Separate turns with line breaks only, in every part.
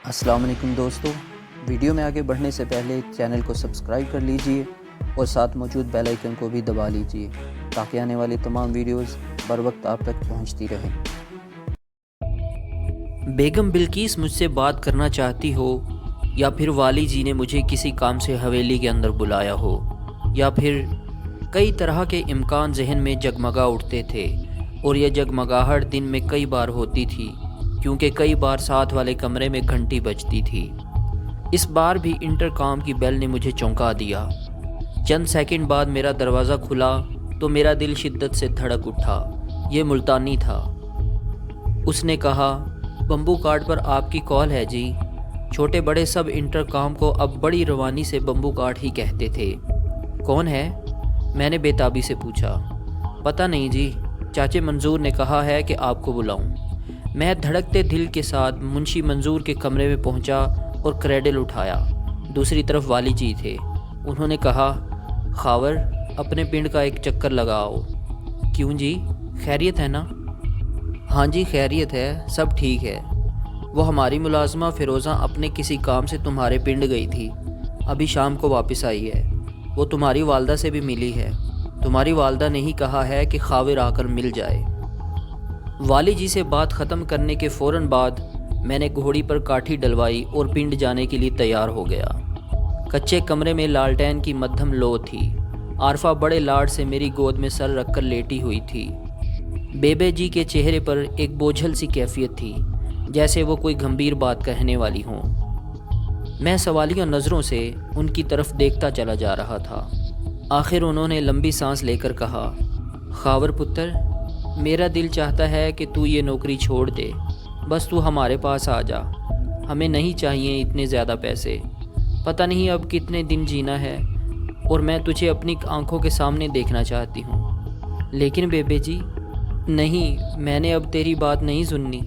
अस्सलाम वालेकुम दोस्तों, वीडियो में आगे बढ़ने से पहले चैनल को सब्सक्राइब कर लीजिए और साथ मौजूद बेल आइकन को भी दबा लीजिए ताकि आने वाली तमाम वीडियोस बर वक्त आप तक पहुंचती रहें।
बेगम बिल्किस मुझसे बात करना चाहती हो, या फिर वाली जी ने मुझे किसी काम से हवेली के अंदर बुलाया हो, या फिर कई तरह के इम्कान जहन में जगमगा उठते थे और यह जगमगाहट दिन में कई बार होती थी क्योंकि कई बार साथ वाले कमरे में घंटी बजती थी। इस बार भी इंटरकॉम की बेल ने मुझे चौंका दिया। चंद सेकंड बाद मेरा दरवाज़ा खुला तो मेरा दिल शिद्दत से धड़क उठा। ये मुल्तानी था। उसने कहा, बम्बू कार्ड पर आपकी कॉल है जी। छोटे बड़े सब इंटरकॉम को अब बड़ी रवानी से बम्बू कार्ड ही कहते थे। कौन है? मैंने बेताबी से पूछा। पता नहीं जी, चाचे मंजूर ने कहा है कि आपको बुलाऊं। मैं धड़कते दिल के साथ मुंशी मंजूर के कमरे में पहुंचा और क्रेडल उठाया। दूसरी तरफ वाली जी थे। उन्होंने कहा, खावर अपने पिंड का एक चक्कर लगाओ। क्यों जी, खैरियत है ना? हाँ जी खैरियत है, सब ठीक है। वो हमारी मुलाजमा फ़िरोज़ा अपने किसी काम से तुम्हारे पिंड गई थी, अभी शाम को वापस आई है। वो तुम्हारी वालदा से भी मिली है। तुम्हारी वालदा ने ही कहा है कि खाविर आकर मिल जाए। वाली जी से बात ख़त्म करने के फ़ौरन बाद मैंने घोड़ी पर काठी डलवाई और पिंड जाने के लिए तैयार हो गया। कच्चे कमरे में लालटेन की मध्यम लो थी। आरफा बड़े लाड से मेरी गोद में सर रखकर लेटी हुई थी। बेबे जी के चेहरे पर एक बोझल सी कैफियत थी, जैसे वो कोई गंभीर बात कहने वाली हों। मैं सवालिया नज़रों से उनकी तरफ देखता चला जा रहा था। आखिर उन्होंने लंबी सांस लेकर कहा, खावर पुत्र, मेरा दिल चाहता है कि तू ये नौकरी छोड़ दे। बस तू हमारे पास आ जा। हमें नहीं चाहिए इतने ज़्यादा पैसे। पता नहीं अब कितने दिन जीना है और मैं तुझे अपनी आंखों के सामने देखना चाहती हूँ। लेकिन बेबे जी, नहीं, मैंने अब तेरी बात नहीं सुननी।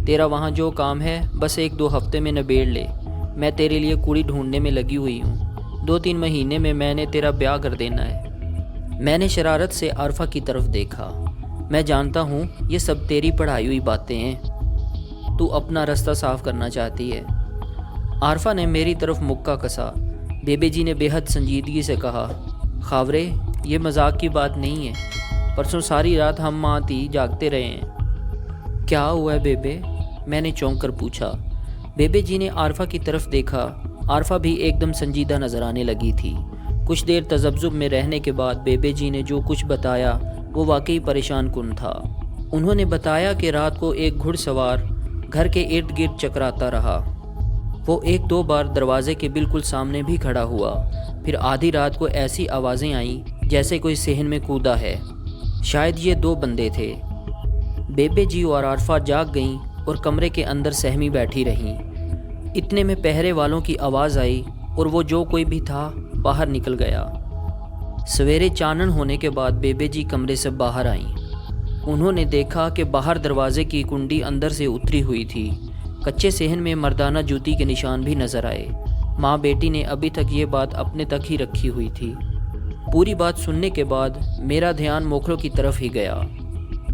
तेरा वहाँ जो काम है बस 1-2 हफ्ते में निबेड़ ले। मैं तेरे लिए कुड़ी ढूंढने में लगी हुई हूँ। 2-3 महीने में मैंने तेरा ब्याह कर देना है। मैंने शरारत से आरफा की तरफ देखा। मैं जानता हूँ ये सब तेरी पढ़ाई हुई बातें हैं। तू अपना रास्ता साफ करना चाहती है। आरफा ने मेरी तरफ मुक्का कसा। बेबे जी ने बेहद संजीदगी से कहा, खावरे, ये मजाक की बात नहीं है। परसों सारी रात हम माँ-ती जागते रहे हैं। क्या हुआ है बेबे? मैंने चौंक कर पूछा। बेबे जी ने आरफा की तरफ देखा। आरफा भी एकदम संजीदा नजर आने लगी थी। कुछ देर तजब्जुब में रहने के बाद बेबे जी ने जो कुछ बताया वो वाकई परेशान कुन था। उन्होंने बताया कि रात को एक घुड़सवार घर के इर्द गिर्द चकराता रहा। वो 1-2 बार दरवाजे के बिल्कुल सामने भी खड़ा हुआ। फिर आधी रात को ऐसी आवाज़ें आईं जैसे कोई सहन में कूदा है। शायद ये 2 बंदे थे। बेबे जी और आरफा जाग गईं और कमरे के अंदर सहमी बैठी रहीं। इतने में पहरे वालों की आवाज़ आई और वो जो कोई भी था बाहर निकल गया। सवेरे चानन होने के बाद बेबे जी कमरे से बाहर आईं। उन्होंने देखा कि बाहर दरवाजे की कुंडी अंदर से उतरी हुई थी। कच्चे सहन में मर्दाना जूती के निशान भी नजर आए। माँ बेटी ने अभी तक ये बात अपने तक ही रखी हुई थी। पूरी बात सुनने के बाद मेरा ध्यान मोखलों की तरफ ही गया।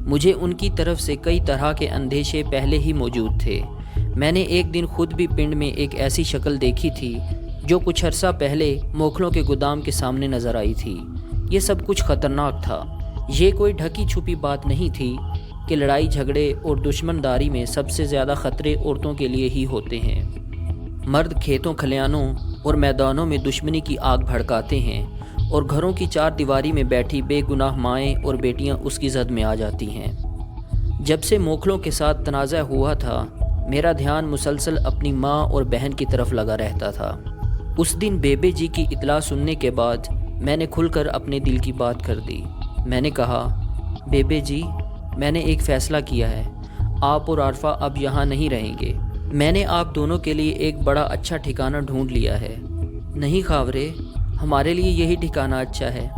मुझे उनकी तरफ से कई तरह के अंदेशे पहले ही मौजूद थे। मैंने एक दिन खुद भी पिंड में एक ऐसी शक्ल देखी थी जो कुछ अरसा पहले मोखलों के गोदाम के सामने नजर आई थी। ये सब कुछ खतरनाक था। ये कोई ढकी छुपी बात नहीं थी कि लड़ाई झगड़े और दुश्मनदारी में सबसे ज़्यादा ख़तरे औरतों के लिए ही होते हैं। मर्द खेतों खलियानों और मैदानों में दुश्मनी की आग भड़काते हैं और घरों की 4 दीवारी में बैठी बेगुनाह माएँ और बेटियाँ उसकी जद में आ जाती हैं। जब से मोखलों के साथ तनाज़ा हुआ था, मेरा ध्यान मुसलसल अपनी माँ और बहन की तरफ लगा रहता था। उस दिन बेबे जी की इतला सुनने के बाद मैंने खुलकर अपने दिल की बात कर दी। मैंने कहा, बेबे जी, मैंने एक फ़ैसला किया है। आप और आरफा अब यहाँ नहीं रहेंगे। मैंने आप दोनों के लिए एक बड़ा अच्छा ठिकाना ढूंढ लिया है। नहीं खावरे, हमारे लिए यही ठिकाना अच्छा है।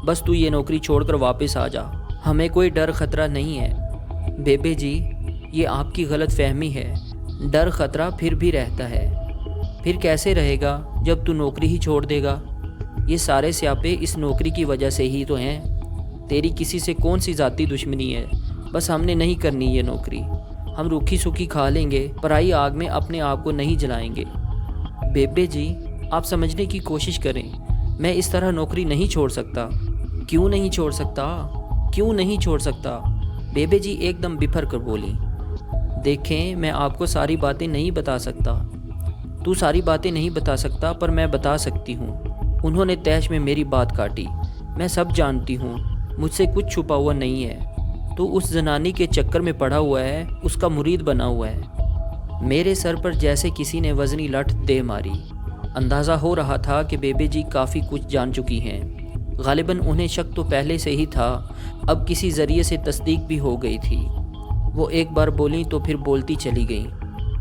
बस तू ये नौकरी छोड़कर वापस आ जा। हमें कोई डर ख़तरा नहीं है। बेबे जी, ये आपकी गलत फहमी है। डर ख़तरा फिर भी रहता है। फिर कैसे रहेगा जब तू नौकरी ही छोड़ देगा? ये सारे स्यापे इस नौकरी की वजह से ही तो हैं। तेरी किसी से कौन सी ज़ाती दुश्मनी है? बस हमने नहीं करनी ये नौकरी। ہم روکھی سوکھی کھا لیں گے، پرائی آگ میں اپنے آپ کو نہیں جلائیں گے۔ بیبے جی آپ سمجھنے کی کوشش کریں، میں اس طرح نوکری نہیں چھوڑ سکتا۔ کیوں نہیں چھوڑ سکتا؟ کیوں نہیں چھوڑ سکتا؟ بیبے جی ایک دم بپھر کر بولیں۔ دیکھیں میں آپ کو ساری باتیں نہیں بتا سکتا۔ تو ساری باتیں نہیں بتا سکتا پر میں بتا سکتی ہوں۔ انہوں نے تیش میں میری بات کاٹی۔ میں سب جانتی ہوں، مجھ سے کچھ چھپا ہوا نہیں ہے۔ تو اس زنانی کے چکر میں پڑا ہوا ہے، اس کا مرید بنا ہوا ہے۔ میرے سر پر جیسے کسی نے وزنی لٹھ دے ماری۔ اندازہ ہو رہا تھا کہ بیبے جی کافی کچھ جان چکی ہیں۔ غالباً انہیں شک تو پہلے سے ہی تھا، اب کسی ذریعے سے تصدیق بھی ہو گئی تھی۔ وہ ایک بار بولیں تو پھر بولتی چلی گئیں۔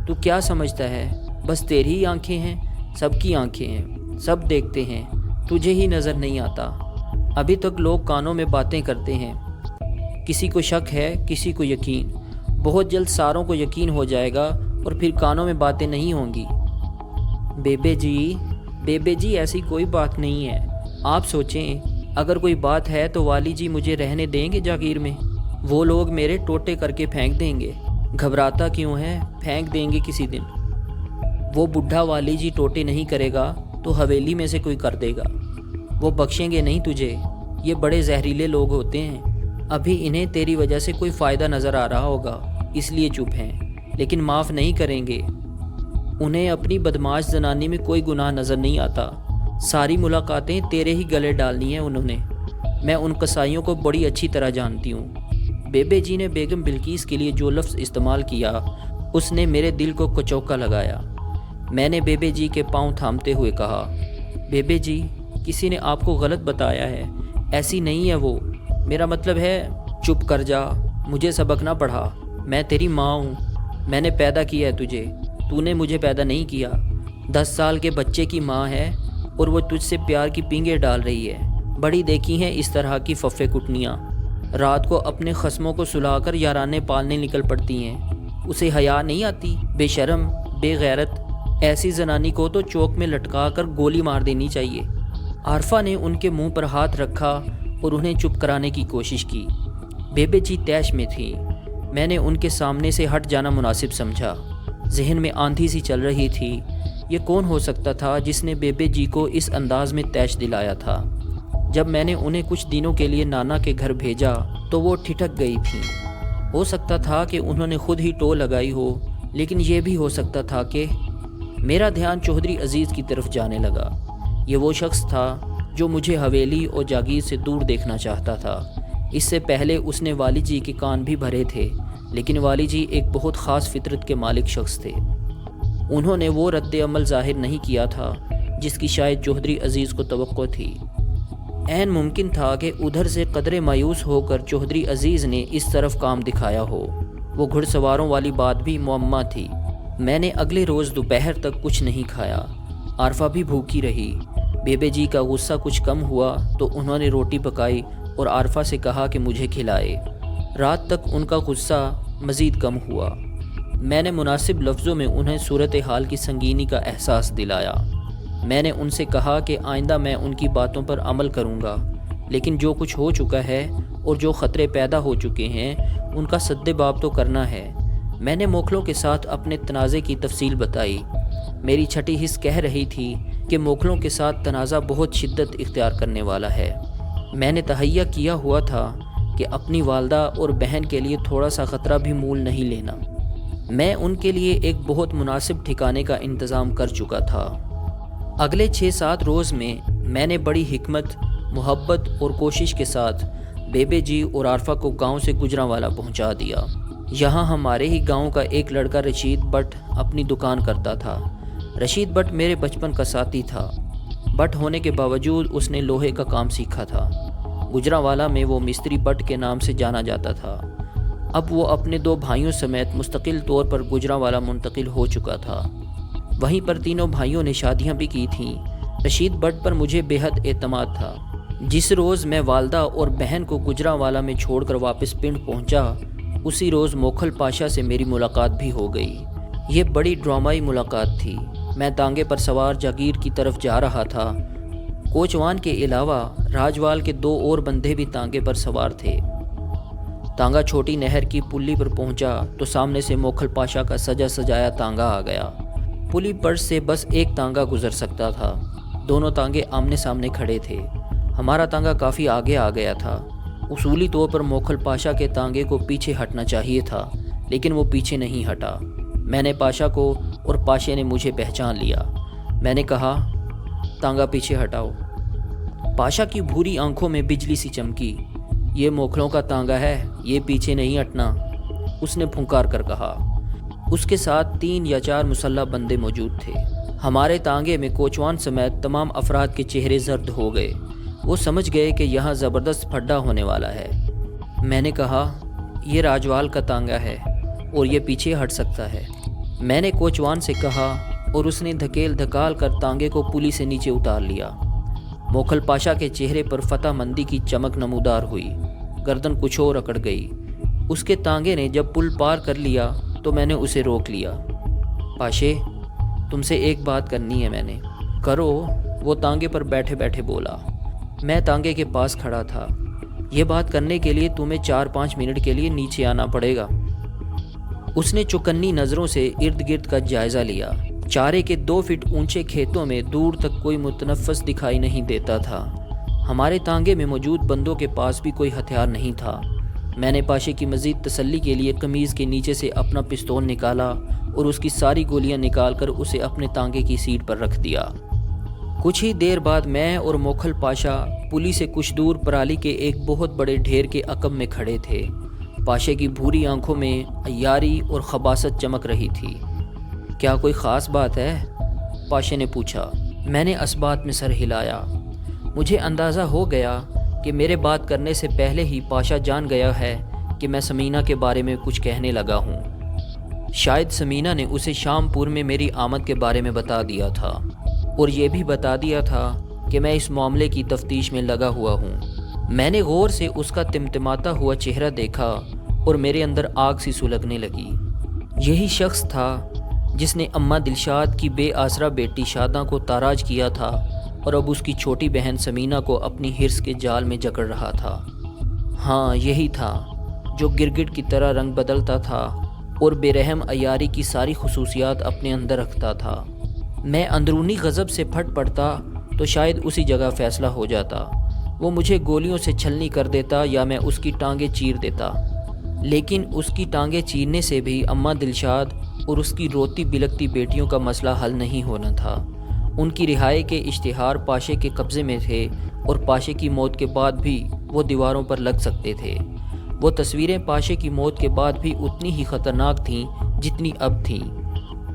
تو کیا سمجھتا ہے بس تیری ہی آنکھیں ہیں؟ سب کی آنکھیں ہیں، سب دیکھتے ہیں، تجھے ہی نظر نہیں آتا۔ ابھی تک لوگ کانوں میں باتیں کرتے ہیں، کسی کو شک ہے، کسی کو یقین۔ بہت جلد ساروں کو یقین ہو جائے گا اور پھر کانوں میں باتیں نہیں ہوں گی۔ بیبے جی ایسی کوئی بات نہیں ہے۔ آپ سوچیں اگر کوئی بات ہے تو والی جی مجھے رہنے دیں گے جاگیر میں؟ وہ لوگ میرے ٹوٹے کر کے پھینک دیں گے۔ گھبراتا کیوں ہے؟ پھینک دیں گے کسی دن۔ وہ بڈھا والی جی ٹوٹے نہیں کرے گا تو حویلی میں سے کوئی کر دے گا۔ وہ بخشیں گے نہیں تجھے، یہ بڑے زہریلے لوگ ہوتے ہیں۔ ابھی انہیں تیری وجہ سے کوئی فائدہ نظر آ رہا ہوگا اس لیے چپ ہیں، لیکن معاف نہیں کریں گے۔ انہیں اپنی بدماش زنانی میں کوئی گناہ نظر نہیں آتا۔ ساری ملاقاتیں تیرے ہی گلے ڈالنی ہیں انہوں نے۔ میں ان قصائیوں کو بڑی اچھی طرح جانتی ہوں۔ بیبے جی نے بیگم بلقیس کے لیے جو لفظ استعمال کیا اس نے میرے دل کو کچوکا لگایا۔ میں نے بیبے جی کے پاؤں تھامتے ہوئے کہا، بیبے جی کسی نے آپ کو غلط بتایا ہے، ایسی نہیں ہے وہ۔ میرا مطلب ہے چپ کر جا، مجھے سبق نہ پڑھا۔ میں تیری ماں ہوں، میں نے پیدا کیا ہے تجھے، تو نے مجھے پیدا نہیں کیا۔ 10 سال کے بچے کی ماں ہے اور وہ تجھ سے پیار کی پینگیں ڈال رہی ہے۔ بڑی دیکھی ہیں اس طرح کی ففے کٹنیاں، رات کو اپنے خصموں کو سلا کر یارانے پالنے نکل پڑتی ہیں۔ اسے حیا نہیں آتی؟ بے شرم، بے غیرت۔ ایسی زنانی کو تو چوک میں لٹکا کر گولی مار دینی چاہیے۔ عارفہ نے ان کے منہ پر ہاتھ رکھا اور انہیں چپ کرانے کی کوشش کی۔ بیبے جی طیش میں تھیں۔ میں نے ان کے سامنے سے ہٹ جانا مناسب سمجھا۔ ذہن میں آندھی سی چل رہی تھی، یہ کون ہو سکتا تھا جس نے بیبے جی کو اس انداز میں طیش دلایا تھا؟ جب میں نے انہیں کچھ دنوں کے لیے نانا کے گھر بھیجا تو وہ ٹھٹک گئی تھیں۔ ہو سکتا تھا کہ انہوں نے خود ہی ٹو لگائی ہو، لیکن یہ بھی ہو سکتا تھا کہ… میرا دھیان چودھری عزیز کی طرف جانے لگا۔ یہ وہ شخص تھا جو مجھے حویلی اور جاگیر سے دور دیکھنا چاہتا تھا۔ اس سے پہلے اس نے والی جی کے کان بھی بھرے تھے، لیکن والی جی ایک بہت خاص فطرت کے مالک شخص تھے۔ انہوں نے وہ رد عمل ظاہر نہیں کیا تھا جس کی شاید چودھری عزیز کو توقع تھی۔ عین ممکن تھا کہ ادھر سے قدرے مایوس ہو کر چودھری عزیز نے اس طرف کام دکھایا ہو۔ وہ گھڑ سواروں والی بات بھی معمہ تھی۔ میں نے اگلے روز دوپہر تک کچھ نہیں کھایا۔ عارفہ بھی بھوکی رہی۔ بیبے جی کا غصہ کچھ کم ہوا تو انہوں نے روٹی پکائی اور عارفہ سے کہا کہ مجھے کھلائے۔ رات تک ان کا غصہ مزید کم ہوا۔ میں نے مناسب لفظوں میں انہیں صورتحال کی سنگینی کا احساس دلایا۔ میں نے ان سے کہا کہ آئندہ میں ان کی باتوں پر عمل کروں گا، لیکن جو کچھ ہو چکا ہے اور جو خطرے پیدا ہو چکے ہیں ان کا سد باب تو کرنا ہے۔ میں نے موکھلوں کے ساتھ اپنے تنازع کی تفصیل بتائی۔ میری چھٹی حص کہہ رہی تھی کہ موکھلوں کے ساتھ تنازع بہت شدت اختیار کرنے والا ہے۔ میں نے تہیہ کیا ہوا تھا کہ اپنی والدہ اور بہن کے لیے تھوڑا سا خطرہ بھی مول نہیں لینا۔ میں ان کے لیے ایک بہت مناسب ٹھکانے کا انتظام کر چکا تھا۔ اگلے 6-7 روز میں نے بڑی حکمت، محبت اور کوشش کے ساتھ بیبے جی اور عارفہ کو گاؤں سے گجرانوالا پہنچا دیا۔ یہاں ہمارے ہی گاؤں کا ایک لڑکا رشید بٹ اپنی دکان کرتا تھا۔ رشید بٹ میرے بچپن کا ساتھی تھا۔ بٹ ہونے کے باوجود اس نے لوہے کا کام سیکھا تھا۔ گجرانوالا میں وہ مستری بٹ کے نام سے جانا جاتا تھا۔ اب وہ اپنے 2 بھائیوں سمیت مستقل طور پر گجرانوالا منتقل ہو چکا تھا۔ وہیں پر تینوں بھائیوں نے شادیاں بھی کی تھیں۔ رشید بٹ پر مجھے بے حد اعتماد تھا۔ جس روز میں والدہ اور بہن کو گجرانوالا میں چھوڑ کر واپس پنڈ پہنچا، اسی روز موکھل پاشا سے میری ملاقات بھی ہو گئی۔ یہ بڑی ڈرامائی ملاقات تھی۔ میں تانگے پر سوار جاگیر کی طرف جا رہا تھا۔ کوچوان کے علاوہ راجوال کے 2 اور بندے بھی تانگے پر سوار تھے۔ तांगा छोटी नहर की पुली पर पहुंचा तो सामने से मोखल पाशा का सजा सजाया तांगा आ गया। पुली पर से बस एक तांगा गुजर सकता था। दोनों तांगे आमने सामने खड़े थे। हमारा तांगा काफ़ी आगे आ गया था। उसूली तौर पर मोखल पाशा के तांगे को पीछे हटना चाहिए था, लेकिन वो पीछे नहीं हटा। मैंने पाशा को और पाशे ने मुझे पहचान लिया। मैंने कहा, तांगा पीछे हटाओ। पाशा की भूरी आंखों में बिजली सी चमकी। ये मोखलों का तांगा है, ये पीछे नहीं हटना, उसने फुंकार कर कहा। उसके साथ 3 या 4 मुसल्लह बंदे मौजूद थे। हमारे तांगे में कोचवान समेत तमाम अफराद के चेहरे जर्द हो गए। वो समझ गए कि यहाँ ज़बरदस्त फड्डा होने वाला है। मैंने कहा, ये राजवाल का तांगा है और ये पीछे हट सकता है। मैंने कोचवान से कहा और उसने धकेल धकाल कर तांगे को पुली से नीचे उतार लिया। मोखल पाशा के चेहरे पर फतहमंदी की चमक नमूदार हुई। गर्दन कुछ और अकड़ गई। उसके तांगे ने जब पुल पार कर लिया तो मैंने उसे रोक लिया। पाशे, तुमसे एक बात करनी है मैंने। करो, वो तांगे पर बैठे बैठे बोला। मैं तांगे के पास खड़ा था। ये बात करने के लिए तुम्हें 4-5 मिनट के लिए नीचे आना पड़ेगा। उसने चौकन्नी नज़रों से इर्द गिर्द का जायज़ा लिया। चारे के 2 फीट ऊंचे खेतों में दूर तक कोई मुतनफ़्फ़स दिखाई नहीं देता था। हमारे तांगे में मौजूद बंदों के पास भी कोई हथियार नहीं था। मैंने पाशे की मज़ीद तसल्ली के लिए कमीज़ के नीचे से अपना पिस्तौल निकाला और उसकी सारी गोलियां निकालकर उसे अपने तांगे की सीट पर रख दिया। कुछ ही देर बाद मैं और मोखल पाशा पुली से कुछ दूर पराली के एक बहुत बड़े ढेर के अकब में खड़े थे। पाशे की भूरी आंखों में अय्यारी और खबासत चमक रही थी। क्या कोई ख़ास बात है? पाशे ने पूछा। मैंने असबात में सर हिलाया। मुझे अंदाज़ा हो गया कि मेरे बात करने से पहले ही पाशा जान गया है कि मैं समीना के बारे में कुछ कहने लगा हूँ। शायद समीना ने उसे शामपुर में मेरी आमद के बारे में बता दिया था और ये भी बता दिया था कि मैं इस मामले की तफ्तीश में लगा हुआ हूँ। मैंने गौर से उसका तिमतिमाता हुआ चेहरा देखा और मेरे अंदर आग सी सुलगने लगी। यही शख्स था जिसने अम्मा दिलशाद की बेआसरा बेटी शादा को ताराज किया था और अब उसकी छोटी बहन समीना को अपनी हिर्स के जाल में जकड़ रहा था। हाँ, यही था जो गिरगिट की तरह रंग बदलता था और बेरहम अयारी की सारी खुसूसियात अपने अंदर रखता था। मैं अंदरूनी गज़ब से फट पड़ता तो शायद उसी जगह फ़ैसला हो जाता। वो मुझे गोलियों से छलनी कर देता या मैं उसकी टांगें चीर देता। लेकिन उसकी टांगें चीरने से भी अम्मा दिलशाद और उसकी रोती बिलकती बेटियों का मसला हल नहीं होना था। उनकी रिहाई के इश्तिहार पाशे के कब्ज़े में थे और पाशे की मौत के बाद भी वो दीवारों पर लग सकते थे। वो तस्वीरें पाशे की मौत के बाद भी उतनी ही ख़तरनाक थीं जितनी अब थीं।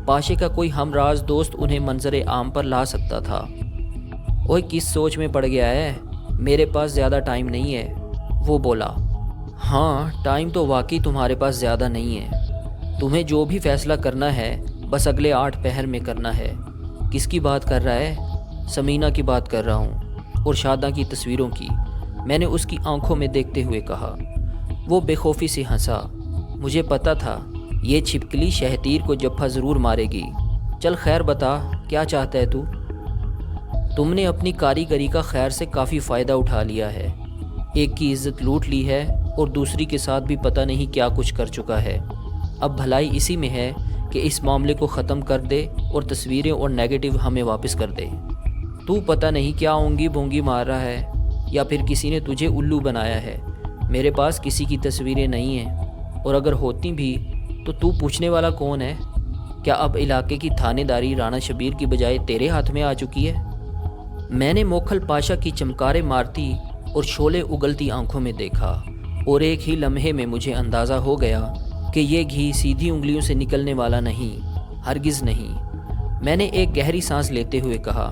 पाशे का कोई हमराज दोस्त उन्हें मंजर आम पर ला सकता था। ओए, किस सोच में पड़ गया है? मेरे पास ज़्यादा टाइम नहीं है, वो बोला। हाँ, टाइम तो वाकई तुम्हारे पास ज़्यादा नहीं है। तुम्हें जो भी फ़ैसला करना है बस अगले 8 पहर में करना है। किसकी बात कर रहा है? समीना की बात कर रहा हूँ और शादा की तस्वीरों की, मैंने उसकी आंखों में देखते हुए कहा। वो बेखौफी से हंसा। मुझे पता था ये छिपकली शहतीर को जफ्फा ज़रूर मारेगी। चल खैर बता, क्या चाहता है तू? तुमने अपनी कारीगरी का खैर से काफ़ी फ़ायदा उठा लिया है। एक की इज़्ज़त लूट ली है और दूसरी के साथ भी पता नहीं क्या कुछ कर चुका है। अब भलाई इसी में है कि इस मामले को ख़त्म कर दे और तस्वीरें और नेगेटिव हमें वापस कर दे। तू पता नहीं क्या ओंगी बोंगी मार रहा है या फिर किसी ने तुझे उल्लू बनाया है। मेरे पास किसी की तस्वीरें नहीं हैं और अगर होती भी तो तू पूछने वाला कौन है? क्या अब इलाके की थानेदारी राणा शबीर की बजाय तेरे हाथ में आ चुकी है? मैंने मोखल पाशा की चमकारे मारती और शोले उगलती आंखों में देखा और एक ही लम्हे में मुझे अंदाज़ा हो गया कि ये घी सीधी उंगलियों से निकलने वाला नहीं, हरगिज़ नहीं। मैंने एक गहरी सांस लेते हुए कहा,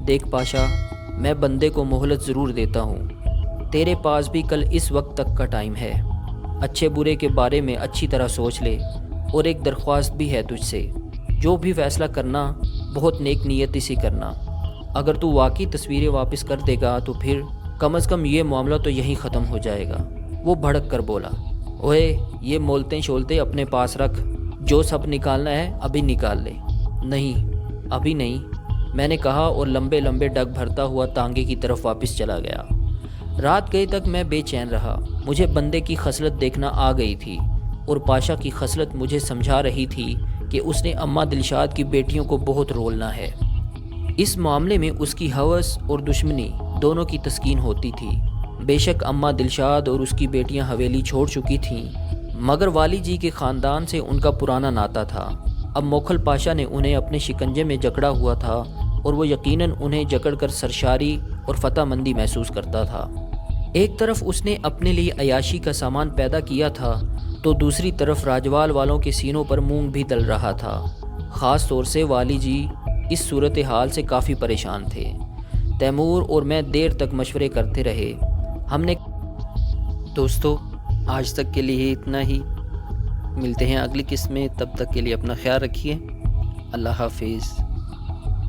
देख पाशा, मैं बंदे को मोहलत ज़रूर देता हूँ। तेरे पास भी कल इस वक्त तक का टाइम है। अच्छे बुरे के बारे में अच्छी तरह सोच ले और एक दरख्वास्त भी है तुझसे, जो भी फ़ैसला करना बहुत नेक नीयती से करना। अगर तू वाकई तस्वीरें वापस कर देगा तो फिर कम अज़ कम ये मामला तो यहीं ख़त्म हो जाएगा। वो भड़क कर बोला, ओए, ये मोलते शोलते अपने पास रख। जो सब निकालना है अभी निकाल ले। नहीं, अभी नहीं, मैंने कहा और लंबे लंबे डग भरता हुआ तांगे की तरफ वापस चला गया। رات گئے تک میں بے چین رہا۔ مجھے بندے کی خصلت دیکھنا آ گئی تھی اور پاشا کی خصلت مجھے سمجھا رہی تھی کہ اس نے اماں دلشاد کی بیٹیوں کو بہت رولنا ہے۔ اس معاملے میں اس کی ہوس اور دشمنی دونوں کی تسکین ہوتی تھی۔ بے شک اماں دلشاد اور اس کی بیٹیاں حویلی چھوڑ چکی تھیں، مگر والی جی کے خاندان سے ان کا پرانا ناتا تھا۔ اب موکھل پاشا نے انہیں اپنے شکنجے میں جکڑا ہوا تھا اور وہ یقیناً انہیں جکڑ کر سرشاری اور فتح مندی محسوس کرتا تھا۔ ایک طرف اس نے اپنے لیے عیاشی کا سامان پیدا کیا تھا تو دوسری طرف راجوال والوں کے سینوں پر مونگ بھی دل رہا تھا۔ خاص طور سے والی جی اس صورتحال سے کافی پریشان تھے۔ تیمور اور میں دیر تک مشورے کرتے رہے۔ ہم نے
دوستو آج تک کے لیے اتنا ہی، ملتے ہیں اگلی قسط میں، تب تک کے لیے اپنا خیال رکھیے۔ اللہ حافظ۔